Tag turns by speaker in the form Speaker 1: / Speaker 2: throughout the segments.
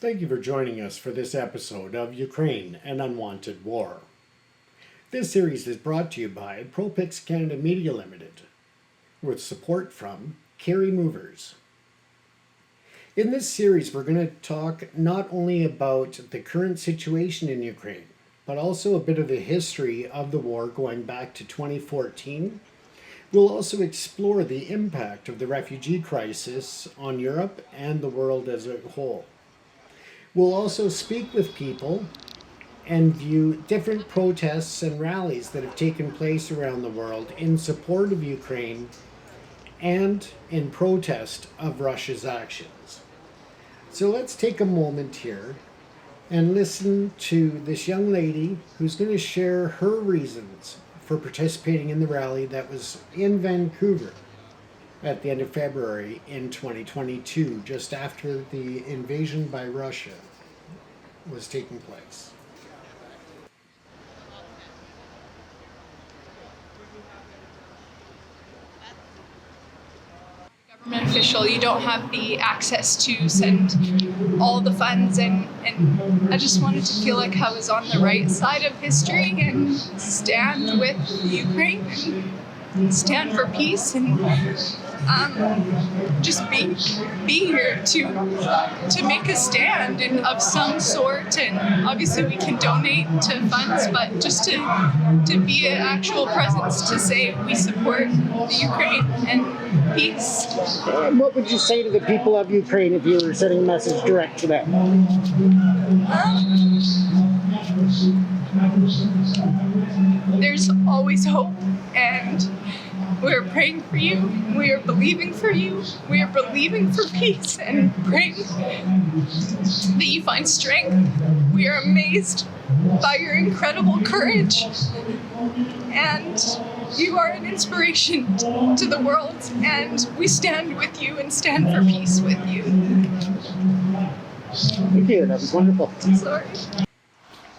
Speaker 1: Thank you for joining us for this episode of Ukraine, an Unwanted War. This series is brought to you by ProPix Canada Media Limited, with support from Carry Movers. In this series, we're going to talk not only about the current situation in Ukraine, but also a bit of the history of the war going back to 2014. We'll also explore the impact of the refugee crisis on Europe and the world as a whole. We'll also speak with people and view different protests and rallies that have taken place around the world in support of Ukraine and in protest of Russia's actions. So let's take a moment here and listen to this young lady who's going to share her reasons for participating in the rally that was in Vancouver at the end of February in 2022, just after the invasion by Russia was taking place.
Speaker 2: Government official, you don't have the access to send all the funds, and I just wanted to feel like I was on the right side of history and stand with Ukraine and stand for peace and just be here to make a stand and of some sort. And obviously we can donate to funds, but just to be an actual presence to say we support the Ukraine and peace.
Speaker 1: What would you say to the people of Ukraine if you were sending a message direct to them?
Speaker 2: There's always hope, and we're praying for you, we are believing for you, we are believing for peace and praying that you find strength. We are amazed by your incredible courage, and you are an inspiration to the world, and we stand with you and stand for peace with you.
Speaker 1: Thank you, that was wonderful.
Speaker 2: Sorry.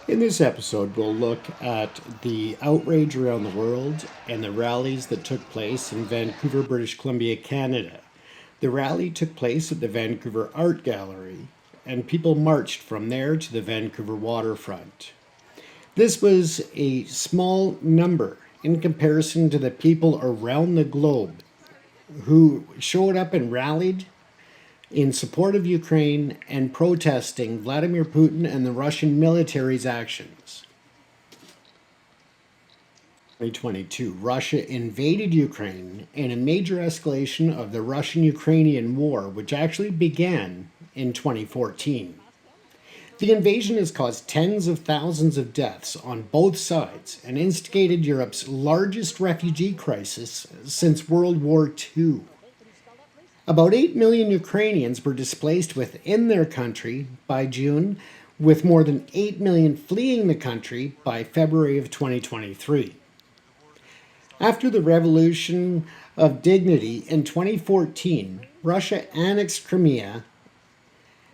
Speaker 1: In this episode, we'll look at the outrage around the world and the rallies that took place in Vancouver, British Columbia, Canada. The rally took place at the Vancouver Art Gallery, and people marched from there to the Vancouver waterfront. This was a small number in comparison to the people around the globe who showed up and rallied in support of Ukraine and protesting Vladimir Putin and the Russian military's actions. 2022, Russia invaded Ukraine in a major escalation of the Russian-Ukrainian war, which actually began in 2014. The invasion has caused tens of thousands of deaths on both sides and instigated Europe's largest refugee crisis since World War II. About 8 million Ukrainians were displaced within their country by June, with more than 8 million fleeing the country by February of 2023. After the Revolution of Dignity in 2014, Russia annexed Crimea,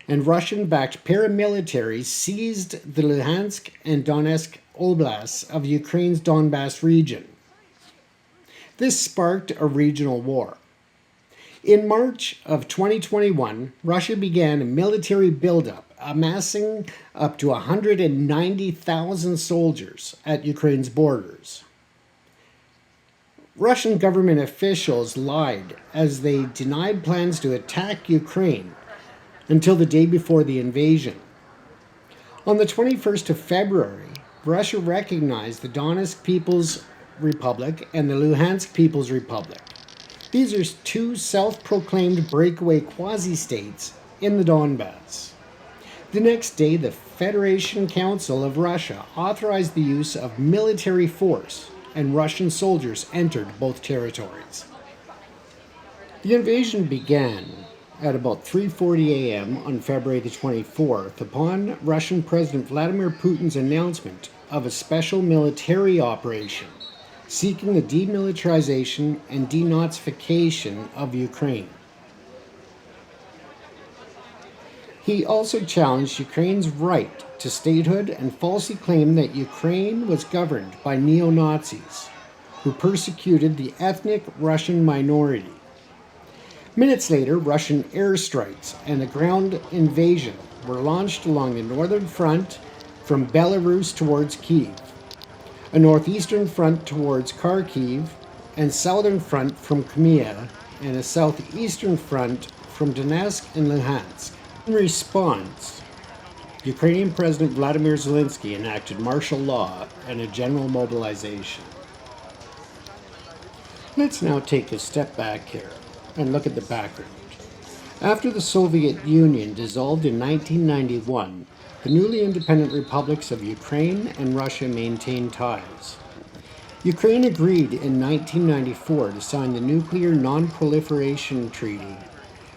Speaker 1: and Russian-backed paramilitaries seized the Luhansk and Donetsk oblasts of Ukraine's Donbas region. This sparked a regional war. In March of 2021, Russia began a military buildup, amassing up to 190,000 soldiers at Ukraine's borders. Russian government officials lied as they denied plans to attack Ukraine until the day before the invasion. On the 21st of February, Russia recognized the Donetsk People's Republic and the Luhansk People's Republic. These are two self-proclaimed breakaway quasi-states in the Donbas. The next day, the Federation Council of Russia authorized the use of military force, and Russian soldiers entered both territories. The invasion began at about 3:40 a.m. on February the 24th upon Russian President Vladimir Putin's announcement of a special military operation seeking the demilitarization and denazification of Ukraine. He also challenged Ukraine's right to statehood and falsely claimed that Ukraine was governed by neo-Nazis who persecuted the ethnic Russian minority. Minutes later, Russian airstrikes and a ground invasion were launched along the northern front from Belarus towards Kyiv, a northeastern front towards Kharkiv, and southern front from Crimea, and a southeastern front from Donetsk and Luhansk. In response, Ukrainian President Vladimir Zelenskyy enacted martial law and a general mobilization. Let's now take a step back here and look at the background. After the Soviet Union dissolved in 1991, the newly independent republics of Ukraine and Russia maintained ties. Ukraine agreed in 1994 to sign the Nuclear Non-Proliferation Treaty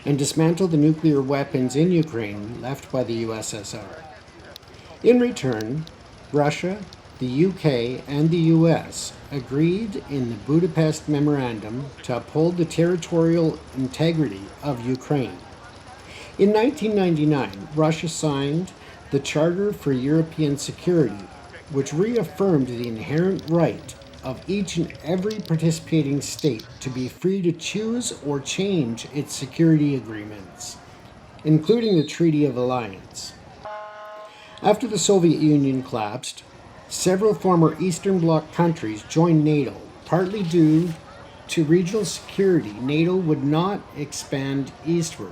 Speaker 1: and dismantle the nuclear weapons in Ukraine left by the USSR. In return, Russia, the UK, and the US agreed in the Budapest Memorandum to uphold the territorial integrity of Ukraine. In 1999, Russia signed the Charter for European Security, which reaffirmed the inherent right of each and every participating state to be free to choose or change its security agreements, including the Treaty of Alliance. After the Soviet Union collapsed, several former Eastern Bloc countries joined NATO. Partly due to regional security, NATO would not expand eastward.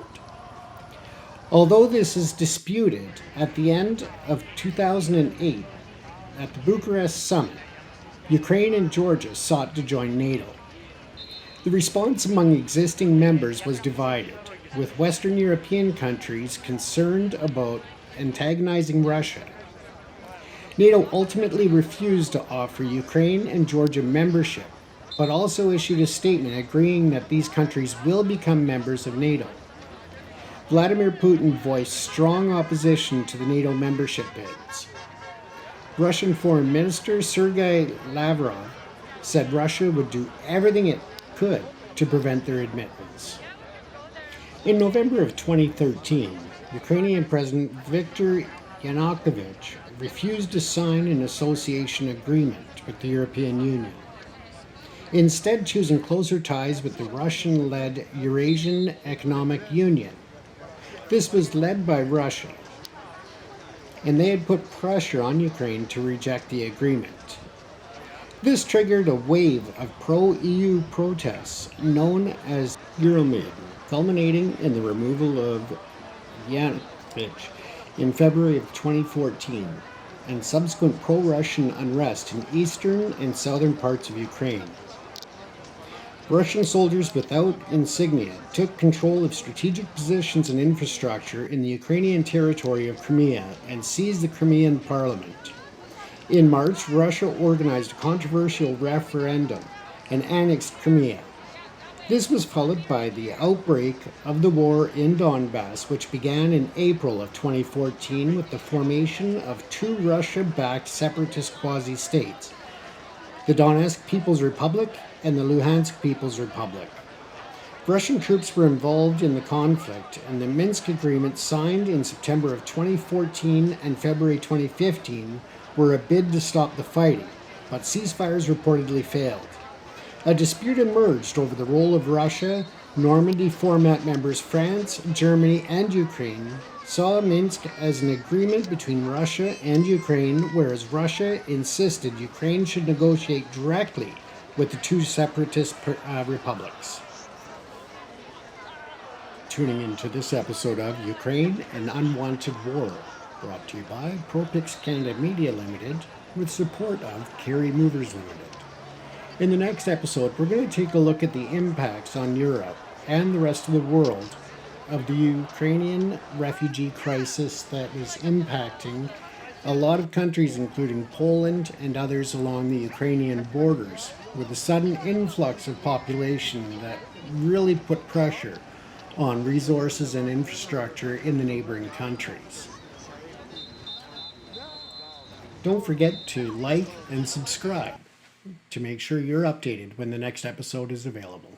Speaker 1: Although this is disputed, at the end of 2008, at the Bucharest summit, Ukraine and Georgia sought to join NATO. The response among existing members was divided, with Western European countries concerned about antagonizing Russia. NATO ultimately refused to offer Ukraine and Georgia membership, but also issued a statement agreeing that these countries will become members of NATO. Vladimir Putin voiced strong opposition to the NATO membership bids. Russian Foreign Minister Sergei Lavrov said Russia would do everything it could to prevent their admittance. In November of 2013, Ukrainian President Viktor Yanukovych refused to sign an association agreement with the European Union, instead choosing closer ties with the Russian-led Eurasian Economic Union. This was led by Russia, and they had put pressure on Ukraine to reject the agreement. This triggered a wave of pro-EU protests known as Euromaidan, culminating in the removal of Yanukovych in February of 2014, and subsequent pro-Russian unrest in eastern and southern parts of Ukraine. Russian soldiers without insignia took control of strategic positions and infrastructure in the Ukrainian territory of Crimea and seized the Crimean parliament. In March, Russia organized a controversial referendum and annexed Crimea. This was followed by the outbreak of the war in Donbas, which began in April of 2014 with the formation of two Russia-backed separatist quasi-states, the Donetsk People's Republic and the Luhansk People's Republic. Russian troops were involved in the conflict, and the Minsk agreement signed in September of 2014 and February 2015 were a bid to stop the fighting, but ceasefires reportedly failed. A dispute emerged over the role of Russia. Normandy format members France, Germany, and Ukraine saw Minsk as an agreement between Russia and Ukraine, whereas Russia insisted Ukraine should negotiate directly with the two separatist republics. Tuning into this episode of Ukraine, an Unwanted War, brought to you by ProPix Canada Media Limited, with support of Carry Movers Limited. In the next episode, we're going to take a look at the impacts on Europe and the rest of the world of the Ukrainian refugee crisis that is impacting a lot of countries, including Poland and others along the Ukrainian borders, with a sudden influx of population that really put pressure on resources and infrastructure in the neighboring countries. Don't forget to like and subscribe to make sure you're updated when the next episode is available.